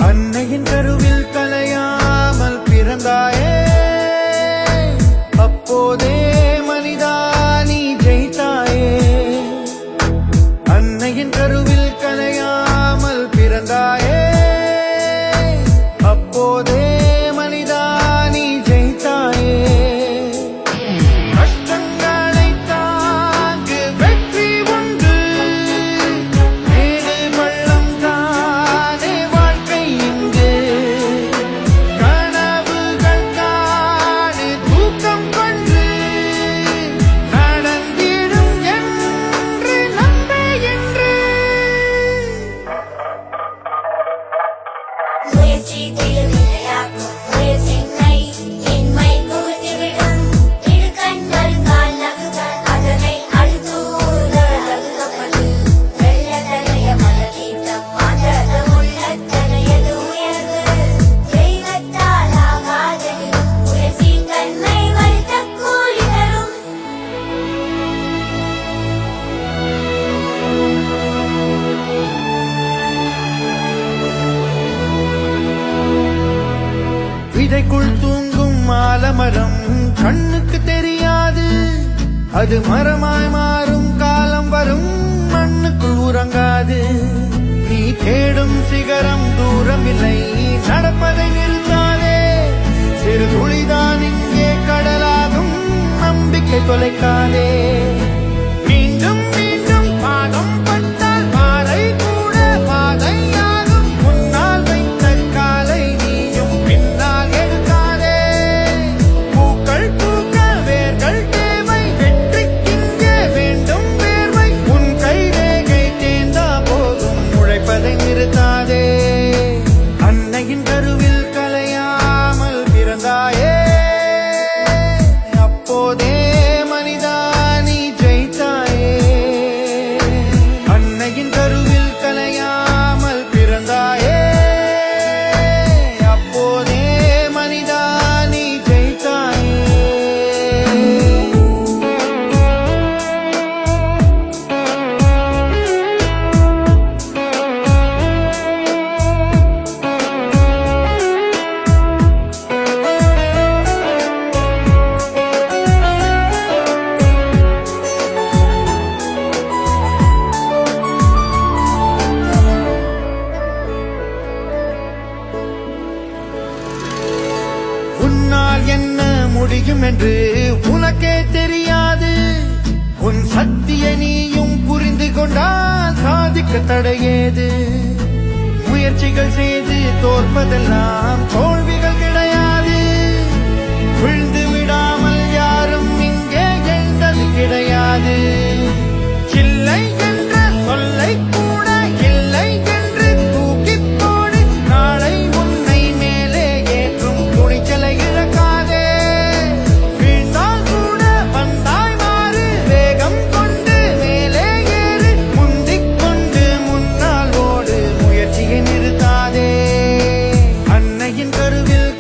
அன்னையின் கருவில் கலையாமல் பிறந்தாயே, அப்போதே மனிதா நீ ஜெயித்தாயே. அன்னையின் கருவில் கலையாமல் பிறந்தாயே, அப்போதே மனிதா நீ ஜெயித்தாயே. கஷ்டங்களை தாங்கு வெற்றி உண்டு, மேடு பள்ளம் தானே வாழ்க்கை இங்கு. கனவுகள் காணு தூக்கம் கொண்டு நடந்திடும் என்று நம்பே என்று. முயற்சி திருவினையாக்கும் முயற்சியின்மை இன்மை புகுத்திவிடும். இடுக்கண் வருங்கால் நகுகள் அதனை அடுத்தூர தகுக்கப்படு. வெள்ளத்தனைய மலதீர்த்தம் மாந்தரம் உள்ளத்தனையது உயர்வு. தெய்வத்தால் ஆகாதெனினும் முயற்சி தன்மை வருத்த கூலி தரும். விதைக்குள் தூங்கும் ஆலமரம் கண்ணுக்கு தெரியாது, அது மரமாய் மாறும் காலம் வரும், மண்ணுக்குள் உறங்காது. நீ தேடும் சிகரம் தூரம் இல்லை, நடப்பதை நிறுத்தாதே. சிறு துளிதான் இங்கே கடலாகும், நம்பிக்கை தொலைக்காதே. மீண்டும் மீண்டும் பாதம் பட்டால் பாறை கூட பாதையாகும். முன்னால் வைத்த காலை நீயும் பின்னால் எடுக்காதே. பூக்கள் பூக்க வேர்கள் தேவை, வெற்றிக்கிங்கே வேண்டும் வேர்வை. உன் கை ரேகை தேர்ந்தா போதும், உழைப்பதை நிறுத்தாதே. அன்னையின் கருவில் கலையாமல் பிறந்தாயே, அப்போதே மனிதா நீ ஜெயித்தாயே. அன்னையின் கருவில் கலையாமல் பிறந்தாயே, அப்போதே மனிதா நீ ஜெயித்தாயே. உன்னால் என்ன முடியும் என்று உனக்கே தெரியாது. உன் சக்தியை நீயும் புரிந்து கொண்டால் சாதிக்க தடையேது. முயற்சிகள் செய்து தோற்பதெல்லாம் தோல்விகள் கிடையாது. விழுந்து விடாமல் யாரும் இங்கே எழுந்தது கிடையாது. இல்லை என்ற சொல்லை கூட இல்லை என்று தூக்கிப் போடு. நாளை உன்னை மேலே ஏற்றும் துணிச்சலை இழக்காதே. வீழ்ந்தால் கூட வந்தாய் மாறு, வேகம் கொண்டு மேலே ஏறு. முந்திக் கொண்டு முன்னால் ஓடு, முயற்சியை நிறுத்தாதே. அன்னையின் கருவில்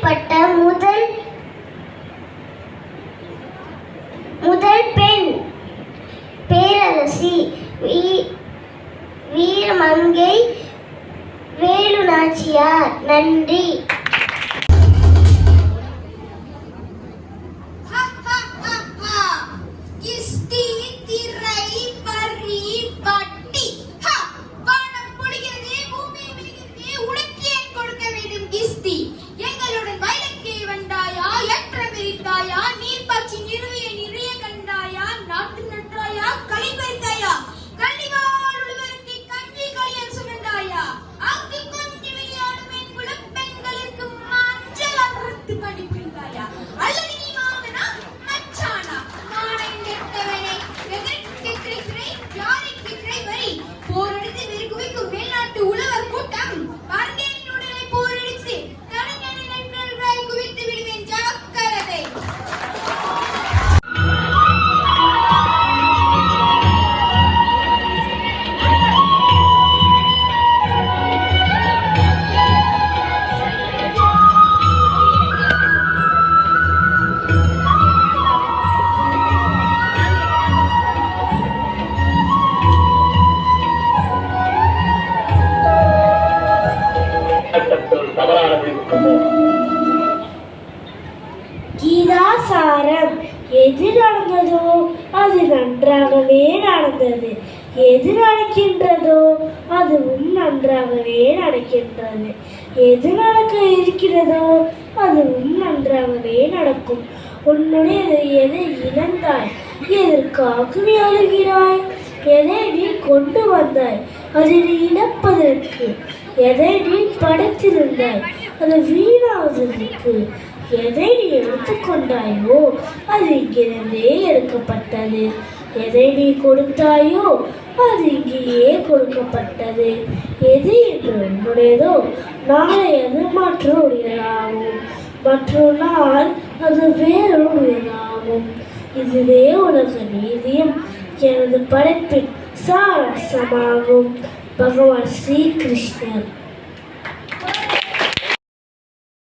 அறியப்பட்ட முதல் பெண் பேரரசி வீரமங்கை வேலு நாச்சியார். நன்றி. கீதாசாரம். எது நடந்ததோ அது நன்றாகவே நடந்தது. எது நடக்கின்றதோ அதுவும் நன்றாகவே நடக்கின்றது. எது நடக்க இருக்கிறதோ அதுவும் நன்றாகவே நடக்கும். உன்னுடைய எதை இழந்தாய்? எதற்காக நீ அழுகிறாய்? எதை நீ கொண்டு வந்தாய்? அதை நீ இழப்பதற்கு. எதை நீ படைத்திருந்தாய்? அது வீணாவதற்கு. எதை நீ எடுத்துக்கொண்டாயோ அது இங்கிருந்தே எடுக்கப்பட்டது. எதை நீ கொடுத்தாயோ அது இங்கேயே கொடுக்கப்பட்டது. எது என்று உன்னுடையதோ நாளை அது மற்றொருடையதாகும். மற்றொரு நாள் அது வேறொருடையதாகும். இதுவே உலக நீதியும் எனது படைப்பின் சாராம்சமாகும். பகவான் ஸ்ரீ கிருஷ்ணர்.